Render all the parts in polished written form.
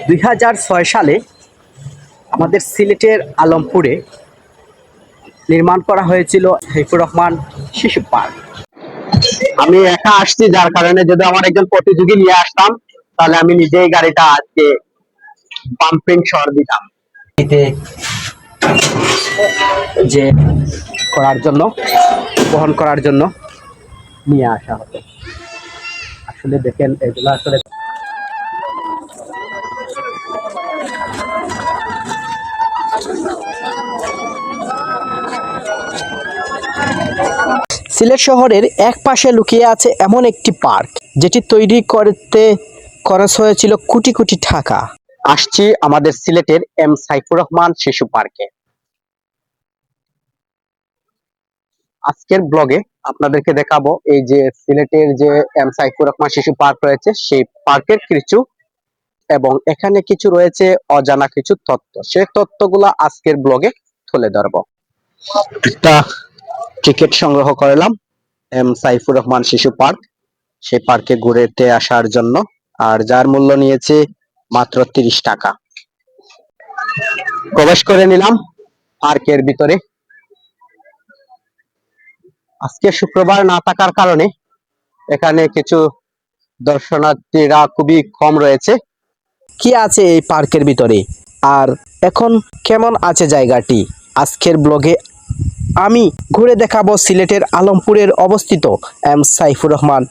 2006 সালে আমাদের সিলেটের আলমপুরে নির্মাণ করা হয়েছিল সাইফুর রহমান শিশু পার্ক। আমি একা আসছি, যার কারণে যদি আমার একজন প্রতিযোগী নিয়ে আসতাম তাহলে আমি নিজেই গাড়িটা আজকে পাম্পিং শহর দিতাম এতে যে করার জন্য বহন করার জন্য নিয়ে আসা হতো। আসলে দেখেন এগুলো আসলে সিলেট শহরের এক পাশে লুকিয়ে আছে এমন একটি পার্ক যেটি তৈরি করতে খরচ হয়েছিল কোটি কোটি টাকা। আসছি আমাদের সিলেটের এম সাইফুর রহমান শিশু পার্কে। আজকের ব্লগে আপনাদেরকে দেখাবো এই যে সিলেটের যে এম সাইফুর রহমান শিশু পার্ক রয়েছে সেই পার্কের কিছু, এবং এখানে কিছু রয়েছে অজানা কিছু তথ্য। সেই তথ্যগুলো আজকের ব্লগে তুলে ধরবো। একটা টিকিট সংগ্রহ করলাম এম সাইফুর রহমান শিশু পার্ক, সেই পার্কে ঘুরেতে আসার জন্য, আর যার মূল্য নিয়েছে মাত্র 30 টাকা। প্রবেশ করে নিলাম পার্কের ভিতরে। আজকে শুক্রবার না থাকার কারণে এখানে কিছু দর্শনার্থীরা খুবই কম রয়েছে। কি আছে এই পার্কের ভিতরে আর এখন কেমন আছে জায়গাটি, আজকের ব্লগে আমি ঘুরে দেখাবো সিলেটের আলমপুরের অবস্থিত এম সাইফুর রহমান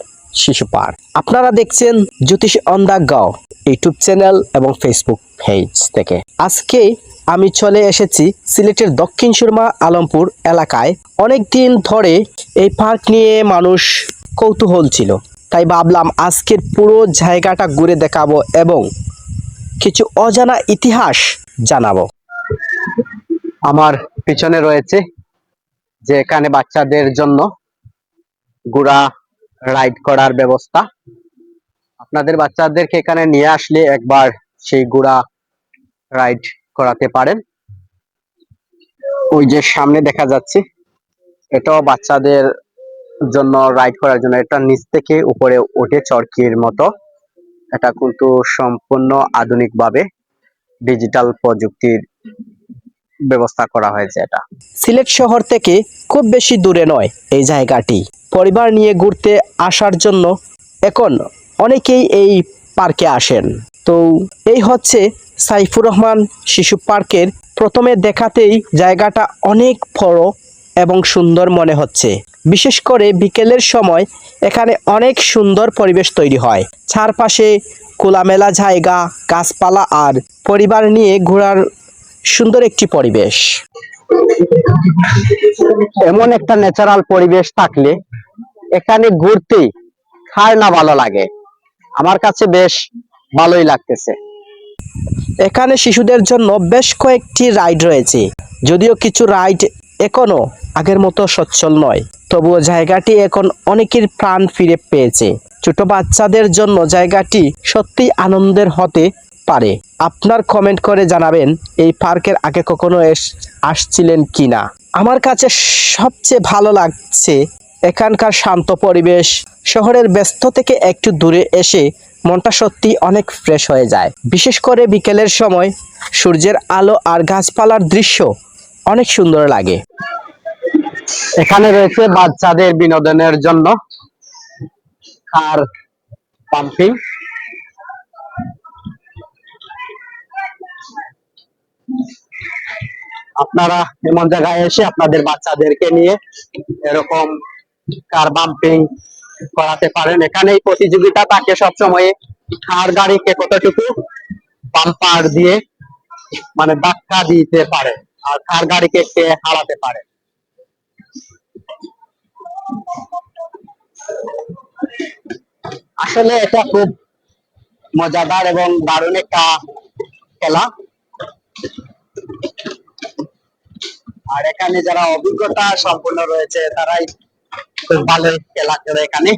শিশু পার্ক। আপনারা দেখছেন জ্যোতিষ on the go YouTube channel এবং ফেসবুক পেজ থেকে। আজকে আমি চলে এসেছি সিলেটের দক্ষিণ সুরমা আলমপুর এলাকায়। অনেক দিন ধরে এই পার্ক নিয়ে মানুষ কৌতূহল ছিল, তাই ভাবলাম আজকের পুরো জায়গাটা ঘুরে দেখাবো এবং কিছু অজানা ইতিহাস জানাবো। আমার পিছনে রয়েছে যে এখানে বাচ্চাদের জন্য ঘোড়া রাইড করার ব্যবস্থা। আপনাদের বাচ্চাদেরকে এখানে নিয়ে আসলে একবার সেই ঘোড়া রাইড করাতে পারেন। ওই যে সামনে দেখা যাচ্ছে এটাও বাচ্চাদের জন্য রাইড করার জন্য, এটা নিচ থেকে উপরে ওঠে চরকির মতো। এটা কিন্তু সম্পূর্ণ আধুনিক ভাবে ডিজিটাল প্রযুক্তির ব্যবস্থা করা হয়েছে। এটা সিলেট শহর থেকে খুব বেশি দূরে নয় এই জায়গাটি। পরিবার নিয়ে ঘুরতে আসার জন্য এখন অনেকেই এই পার্কে আসেন। তো এই হচ্ছে সাইফুর রহমান শিশু পার্কের। প্রথমে দেখাতেই জায়গাটা অনেক বড় এবং সুন্দর মনে হচ্ছে। বিশেষ করে বিকেলের সময় এখানে অনেক সুন্দর পরিবেশ তৈরি হয়। চারপাশে খোলামেলা জায়গা, গাছপালা আর পরিবার নিয়ে ঘোরার সুন্দর একটি পরিবেশ। এমন একটা ন্যাচারাল পরিবেশ থাকলে এখানে ঘুরতেই কার না ভালো লাগে। আমার কাছে বেশ ভালোই লাগতেছে। এখানে শিশুদের জন্য বেশ কয়েকটি রাইড রয়েছে, যদিও কিছু রাইড এখনো আগের মতো সচ্ছল নয়, তবুও জায়গাটি এখন অনেকের প্রাণ ফিরে পেয়েছে। ছোট বাচ্চাদের জন্য জায়গাটি সত্যি আনন্দের হতে পারে। আপনার কমেন্ট করে জানাবেন এই পার্কের আগে কখনো আসছিলেন কিনা। আমার কাছে সবচেয়ে ভালো লাগছে এখানকার শান্ত পরিবেশ। শহরের ব্যস্ত থেকে একটু দূরে এসে মনটা সত্যি অনেক ফ্রেশ হয়ে যায়। বিশেষ করে বিকেলের সময় সূর্যের আলো আর গাছপালার দৃশ্য অনেক সুন্দর লাগে। এখানে রয়েছে বাচ্চাদের বিনোদনের জন্য কার পাম্পিং। আপনারা এমন জায়গায় এসে আপনাদের বাচ্চাদেরকে নিয়ে এরকম কার পাম্পিং করাতে পারেন। এখানে এই প্রতিযোগিতা থাকে সবসময়, কার গাড়িকে কতটুকু পাম্পার দিয়ে মানে ধাক্কা দিতে পারে আর কার গাড়িকে কে হারাতে পারে। আসলে এটা খুব মজাদার এবং দারুণ একটা খেলা। আর এখানে যারা অভিজ্ঞতা সম্পন্ন রয়েছে তারাই খুব ভালো খেলা করে। এখানে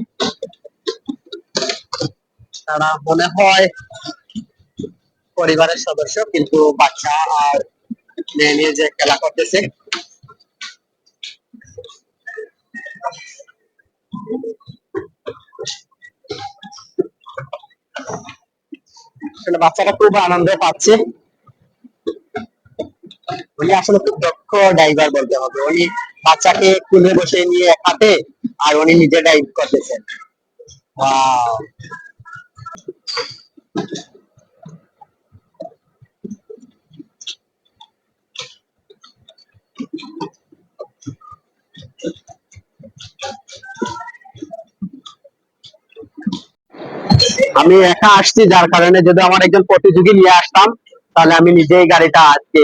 তারা মনে হয় পরিবারের সদস্য, কিন্তু বাচ্চা আর মেয়ে নিয়ে যে খেলা করতেছে। আসলে বাচ্চাটা খুব আনন্দ পাচ্ছে। উনি আসলে খুব দক্ষ ড্রাইভার বলতে হবে। উনি বাচ্চাকে কোলে বসে নিয়ে এক হাতে, আর উনি নিজে ড্রাইভ করতেছেন। ওয়াও! আমি একা আসছি, যার কারণে যদি আমার একজন প্রতিযোগী নিয়ে আসতাম, তাহলে আমি নিজেই গাড়িটা আজকে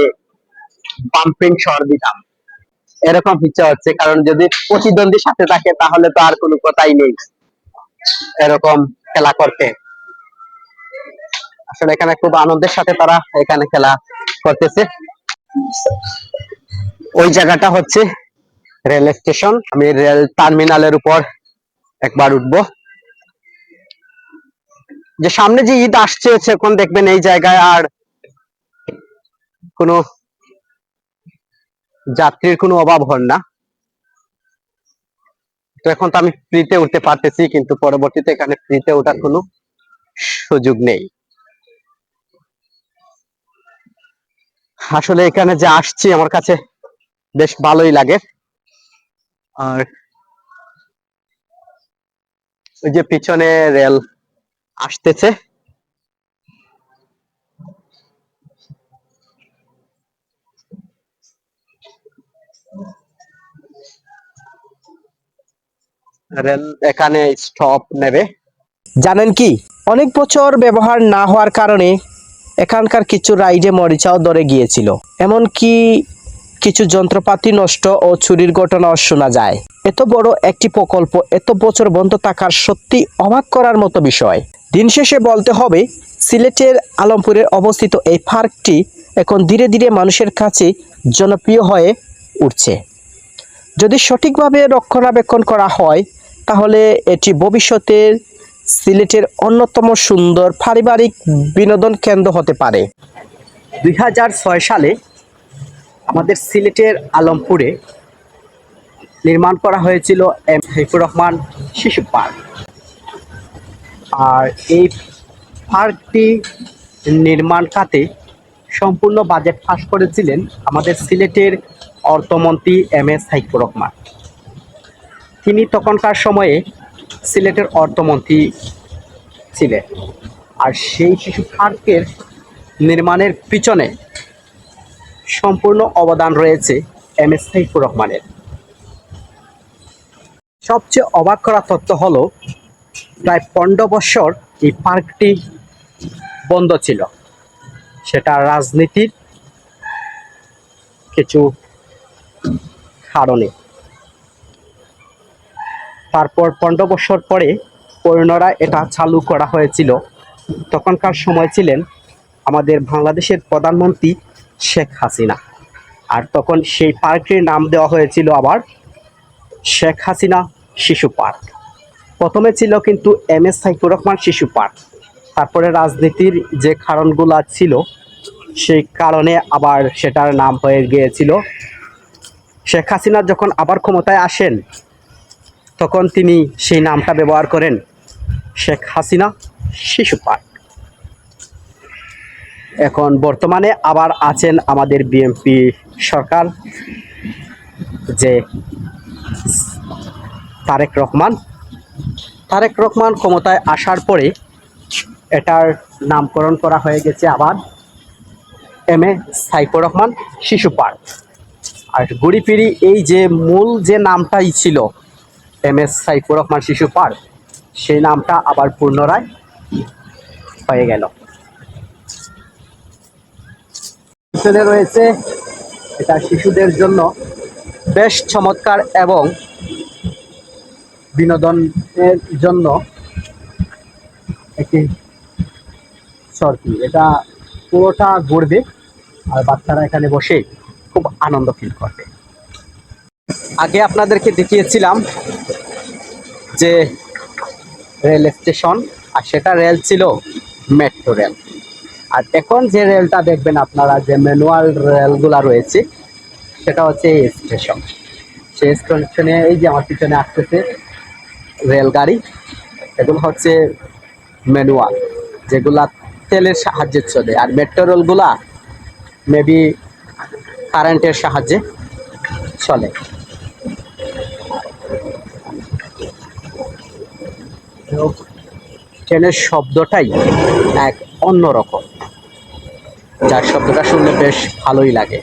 পাম্পিং শর দিতাম। এরকম ইচ্ছা হচ্ছে, কারণ যদি প্রতিদ্বন্দ্বীর সাথে থাকে তাহলে তো আর কোনো কথাই নেই এরকম খেলা করতে। আসলে এখানে খুব আনন্দের সাথে তারা এখানে খেলা করতেছে। ওই জায়গাটা হচ্ছে রেল স্টেশন। আমি রেল টার্মিনালের উপর একবার উঠবো। যে সামনে যে ঈদ আসছে, এখন দেখবেন এই জায়গায় আর কোনো যাত্রীর কোনো অভাব হন না। তো এখন তো আমি ফ্রিতে উঠতে পারতেছি, কিন্তু পরবর্তীতে এখানে ফ্রিতে ওঠার কোনো সুযোগ নেই। আসলে এখানে যে আসছি আমার কাছে বেশ ভালোই লাগে। আর ওই যে পিছনে রেল আসতেছে। রেল এখানে স্টপ নেবে। জানেন কি, অনেক বছর ব্যবহার না হওয়ার কারণে এখানকার কিছু রাইডে মরিচাও ধরে গিয়েছিল। এমনকি কিছু যন্ত্রপাতি নষ্ট ও চুরির ঘটনাও শোনা যায়। এত বড় একটি প্রকল্প এত বছর বন্ধ থাকার সত্যি অবাক করার মতো বিষয়। দিন শেষে বলতে হবে, সিলেটের আলমপুরে অবস্থিত এই পার্কটি এখন ধীরে ধীরে মানুষের কাছে জনপ্রিয় হয়ে উঠছে। যদি সঠিকভাবে রক্ষণাবেক্ষণ করা হয়, তাহলে এটি ভবিষ্যতের সিলেটের অন্যতম সুন্দর পারিবারিক বিনোদন কেন্দ্র হতে পারে। 2006 সালে আমাদের সিলেটের আলমপুরে নির্মাণ করা হয়েছিল এম হাইফুর রহমান শিশু পার্ক। আর এই পার্কটি নির্মাণ খাতে সম্পূর্ণ বাজেট পাস করেছিলেন আমাদের সিলেটের অর্থমন্ত্রী এম এস হাইফুর রহমান। তিনি তখনকার সময়ে সিলেটের অর্থমন্ত্রী ছিলেন। আর সেই শিশু পার্কের নির্মাণের পিছনে সম্পূর্ণ অবদান রয়েছে এম এস হাইফুর রহমানের। সবচেয়ে অবাক করা তথ্য হলো, প্রায় 15 বছর এই পার্কটি বন্ধ ছিল। সেটা রাজনীতির কিছু কারণে। তারপর 15 বছর পরে পুনরায় এটা চালু করা হয়েছিল। তখনকার সময় ছিলেন আমাদের বাংলাদেশের প্রধানমন্ত্রী শেখ হাসিনা। আর তখন সেই পার্কটির নাম দেওয়া হয়েছিল আবার শেখ হাসিনা শিশু পার্ক। প্রথমে ছিল কিন্তু এম এস হাইফুর রহমান শিশু পার্ক। তারপরে রাজনীতির যে কারণগুলো ছিল, সেই কারণে আবার সেটার নাম হয়ে গিয়েছিল। শেখ হাসিনা যখন আবার ক্ষমতায় আসেন, তখন তিনি সেই নামটা ব্যবহার করেন শেখ হাসিনা শিশু পার্ক। এখন বর্তমানে আবার আছেন আমাদের বিএনপি সরকার, যে তারেক রহমান ক্ষমতায় আসার পরে এটার নামকরণ করা হয়ে গেছে আবার এম এ সাইফুর রহমান শিশু পার্ক। আর ঘুরিফিরি এই যে মূল যে নামটাই ছিল এম এস সাইফুর রহমান শিশু পার্ক, সেই নামটা আবার পুনরায় হয়ে গেল। পিছনে রয়েছে এটা শিশুদের জন্য বেশ চমৎকার এবং বিনোদনের জন্য একটি সরকি। এটা পুরোটা ঘুরবে আর বাচ্চারা এখানে বসে খুব আনন্দ ফিল করবে। আগে আপনাদেরকে দেখিয়েছিলাম যে রেল স্টেশন, আর সেটা রেল ছিল মেট্রো রেল। আর এখন যে রেলটা দেখবেন আপনারা, যে ম্যানুয়াল রেলগুলা রয়েছে, সেটা হচ্ছে এই স্টেশন। সেই স্টেশনে এই যে আমার পিছনে আসতেছে রেলগাড়ি, এগুলো হচ্ছে ম্যানুয়াল, যেগুলা তেলের সাহায্যে চলে, আর মেট্রো রেলগুলা মেবি কারেন্টের সাহায্যে চলে। ট্রেনের শব্দটাই এক অন্যরকম, যার শব্দটা শুনলে বেশ ভালোই লাগে।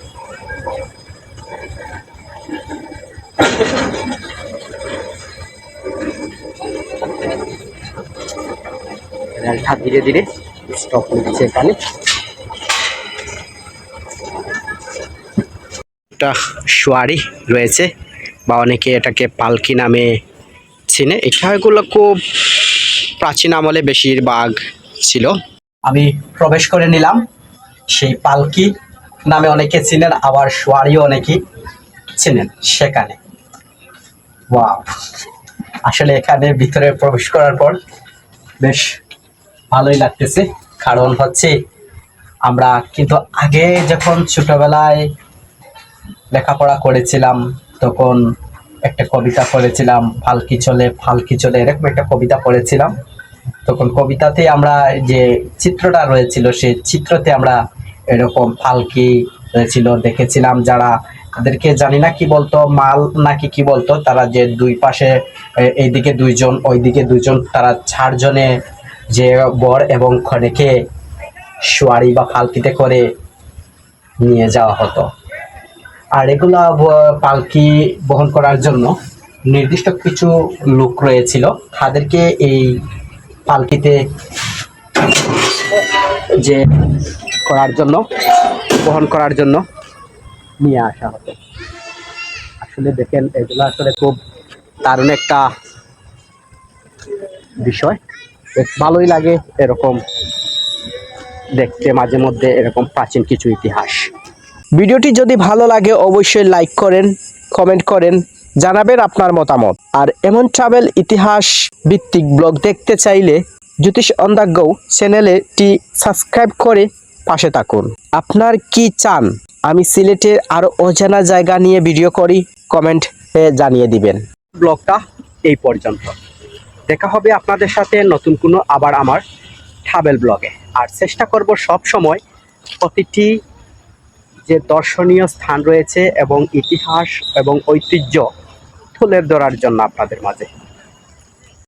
রেলটা ধীরে ধীরে স্টপ নিচ্ছে এখানে। একটা সোয়ারি রয়েছে, বা অনেকে এটাকে পালকি নামে চিনে। এগুলো খুব প্রাচীন আমলে বেশিরভাগ ছিল। আমি প্রবেশ করে নিলাম। সেই পালকি নামে অনেকে চিনেন, আবার সোয়ারিও অনেকেই চিনেন সেখানে। ওয়াও, আসলে এখানে ভিতরে প্রবেশ করার পর বেশ ভালোই লাগতেছে। কারণ হচ্ছে আমরা কিন্তু আগে যখন ছোটবেলায় লেখাপড়া করেছিলাম তখন একটা কবিতা পড়েছিলাম, ফালকি চলে ফালকি চলে, এরকম একটা কবিতা পড়েছিলাম। তখন কবিতাতে আমরা যে চিত্রটা রয়েছিল সেই চিত্রতে আমরা এরকম ফালকি রয়েছিল দেখেছিলাম। যারা তাদেরকে জানি না কি বলতো, মাল নাকি কি বলতো, তারা যে দুই পাশে এইদিকে দুইজন ওইদিকে দুইজন, তারা 4 জনে যে বর এবং কনেকে সোয়ারি বা ফালকিতে করে নিয়ে যাওয়া হতো। আর এগুলা পালকি বহন করার জন্য নির্দিষ্ট কিছু লোক রয়েছিল, তাদেরকে এই পালকিতে যে করার জন্য বহন করার জন্য নিয়ে আসা হতো। আসলে দেখেন এগুলো আসলে খুব দারুণ একটা বিষয়, বেশ ভালোই লাগে এরকম দেখতে মাঝে মধ্যে এরকম প্রাচীন কিছু ইতিহাস। ভিডিওটি যদি ভালো লাগে অবশ্যই লাইক করেন, কমেন্ট করেন, জানাবেন আপনার মতামত। আর এমন ট্রাভেল ইতিহাস ভিত্তিক ব্লগ দেখতে চাইলে জ্যোতিষ অন দ্য গো চ্যানেলটি সাবস্ক্রাইব করে পাশে থাকুন। আপনার কি চান আমি সিলেটের আরো অজানা জায়গা নিয়ে ভিডিও করি, কমেন্টে জানিয়ে দিবেন। ব্লগটা এই পর্যন্ত, দেখা হবে আপনাদের সাথে নতুন কোনো আবার আমার ট্রাভেল ব্লগে। আর চেষ্টা করব সব সময় প্রতিটি যে দর্শনীয় স্থান রয়েছে এবং ইতিহাস এবং ঐতিহ্য তুলে ধরার জন্য আপনাদের মাঝে।